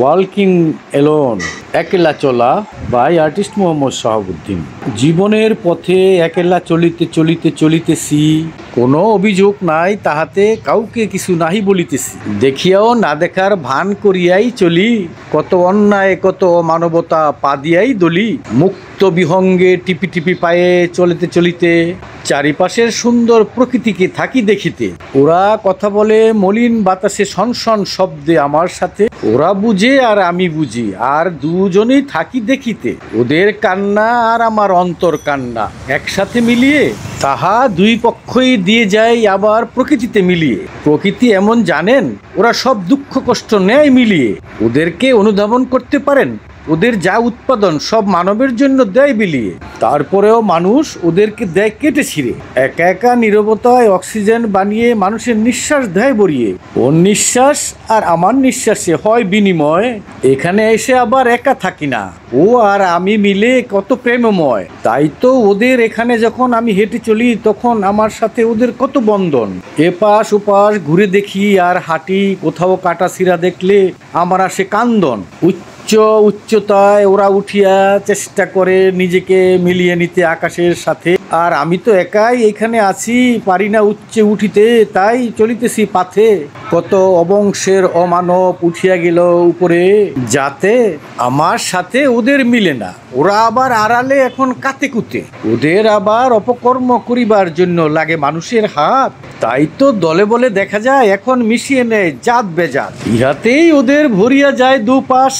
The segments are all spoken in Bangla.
ওয়াকিং এলোন, একলা চলা বাই আর্টিস্ট মোহাম্মদ শাহাবুদ্দিন। জীবনের পথে একলা চলিতে চলিতে চলিতেছি, কোনো অভিযোগ নাই তাহাতে, কাউকে কিছু নাহি বলিতেছি। দেখিয়াও না দেখার ভান করিয়াই চলি, কত অন্যায় কত মানবতা পা দিয়াই দলি। মুক্ত বিহঙ্গে টিপি টিপি পায়ে চলিতে চলিতে, চারিপাশের সুন্দর প্রকৃতিকে থাকি দেখিতে। ওরা কথা বলে মলিন বাতাসে সনসন শব্দে আমার সাথে, ওরা বুঝে আর আমি বুঝি, আর দুজনেই থাকি দেখিতে। ওদের কান্না আর আমার অন্তর কান্না একসাথে মিলিয়ে, তাহা দুই পক্ষই দিয়ে যায় আবার প্রকৃতিতে মিলিয়ে। প্রকৃতি এমন জানেন, ওরা সব দুঃখ কষ্ট নেয় মিলিয়ে। ওদেরকে অনুধাবন করতে পারেন, ওদের যা উৎপাদন সব মানবের জন্য দেয় বিলিয়ে। তারপরেও মানুষ ওদেরকে দেয় কেটে ছিঁড়ে। একা একা নীরবতায় অক্সিজেন বানিয়ে মানুষের নিঃশ্বাস দেয় বরিয়ে। ওর নিঃশ্বাস আর আমার নিঃশ্বাসে হয় বিনিময়। এখানে এসে আবার একা থাকি না, ও আর আমি মিলে কত প্রেমময়। তাই তো ওদের এখানে যখন আমি হেঁটে চলি, তখন আমার সাথে ওদের কত বন্ধন। এপাশ ওপাশ ঘুরে দেখি আর হাঁটি, কোথাও কাটা ছিঁড়া দেখলে আমার আসে কান্দন। উচ্চতায় ওরা উঠিয়া চেষ্টা করে নিজেকে মিলিয়ে নিতে আকাশের সাথে, আর আমি তো একাই এখানে আছি, পারি না উচ্চে উঠিতে, তাই চলিতেছি পাথে। কত অবংশের অমানব উঠিয়া গেল উপরে, যাতে আমার সাথে ওদের মিলে না। ওরা আবার আড়ালে এখন কাতে কুতে, ওদের আবার অপকর্ম করিবার জন্য লাগে মানুষের হাত। তাই তো দলে বলে দেখা যায় এখন মিশিয়ে নেয় জাত বেজাত, ইহাতেই ওদের ভরিয়া যায় দুপাশ।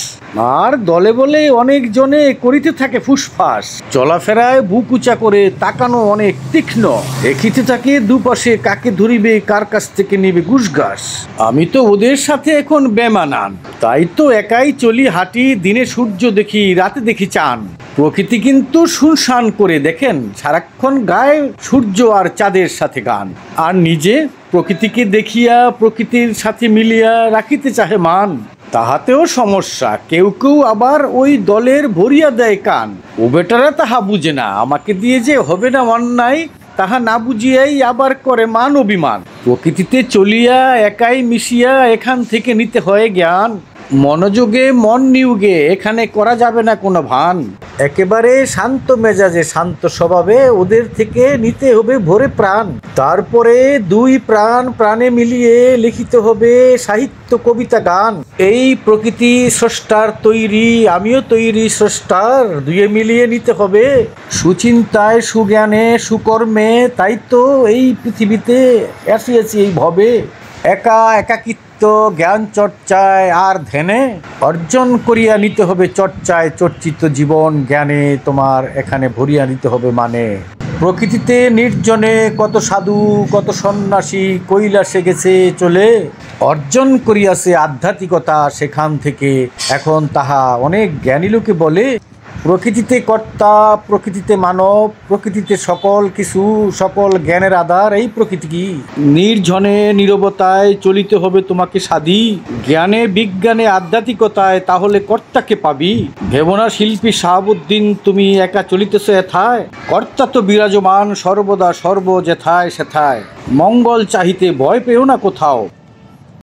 আর দলে বলে অনেক জনে করিতে থাকে ফুসফাস, চলাফেরায় বুক উঁচা করে তাকানো অনেক তীক্ষ্ণ, দেখিতে থাকে দুপাশে কাকে ধরিবে, কার কাছ থেকে নেবে ঘুষঘাস। আমি তো ওদের সাথে এখন বেমানান, তাই তো একাই চলি হাঁটি, দিনে সূর্য দেখি, রাতে দেখি চাঁদ। প্রকৃতি কিন্তু শুনশান করে দেখেন, সারাক্ষণ গায়ে সূর্য আর চাঁদের সাথে গান। আর নিজে প্রকৃতিকে দেখিয়া প্রকৃতির সাথে মিলিয়া রাখিতে চাহে মান, তাহাতেও সমস্যা। কেউ কেউ আবার ওই দলের ভরিয়া দেয় কান। ও বেটারা তাহা বুঝে না, আমাকে দিয়ে যে হবে না অন্যায়, তাহা না বুঝিয়াই আবার করে মান অভিমান। প্রকৃতিতে চলিয়া একাই মিশিয়া এখান থেকে নিতে হয় জ্ঞান। মনোযোগে মন নিয়োগে এখানে করা যাবে না কোনো ভান। একেবারে শান্ত মেজাজে শান্ত স্বভাবে ওদের থেকে নিতে হবে ভরে প্রাণ। তারপরে দুই প্রাণ প্রাণে মিলিয়ে লিখিতে হবে সাহিত্য কবিতা গান। এই প্রকৃতি স্রষ্টার তৈরি, আমিও তৈরি স্রষ্টার, দুয়ে মিলিয়ে নিতে হবে সুচিন্তায় সুজ্ঞানে সুকর্মে। তাই তো এই পৃথিবীতে আসিয়াছি এই ভবে, একাকিত্ব জ্ঞান চর্চায় আর ধ্যানে অর্জন করিয়া নিতে হবে চর্চায় চর্চিত জীবন জ্ঞানে। তোমার এখানে ভরিয়া নিতে হবে মানে। প্রকৃতিতে নির্জনে কত সাধু কত সন্ন্যাসী কৈলাসে গেছে চলে, অর্জন করিয়াছে আধ্যাত্মিকতা সেখান থেকে। এখন তাহা অনেক জ্ঞানী লোকে বলে, প্রকৃতিতে কর্তা প্রকৃতিতে মানব, প্রকৃতিতে সকল কিছু সকল জ্ঞানের আধার এই প্রকৃতি। কি নির্জনে নীরবতায় চলিতে হবে তোমাকে সাধি, জ্ঞানে বিজ্ঞানে আধ্যাত্মিকতায়, তাহলে কর্তাকে পাবি। ভেবনা শিল্পী শাহাবুদ্দিন, তুমি একা চলিতেছ এথায়, কর্তা তো বিরাজমান সর্বদা সর্ব যেথায় সেথায়। মঙ্গল চাহিতে ভয় পেও না কোথাও,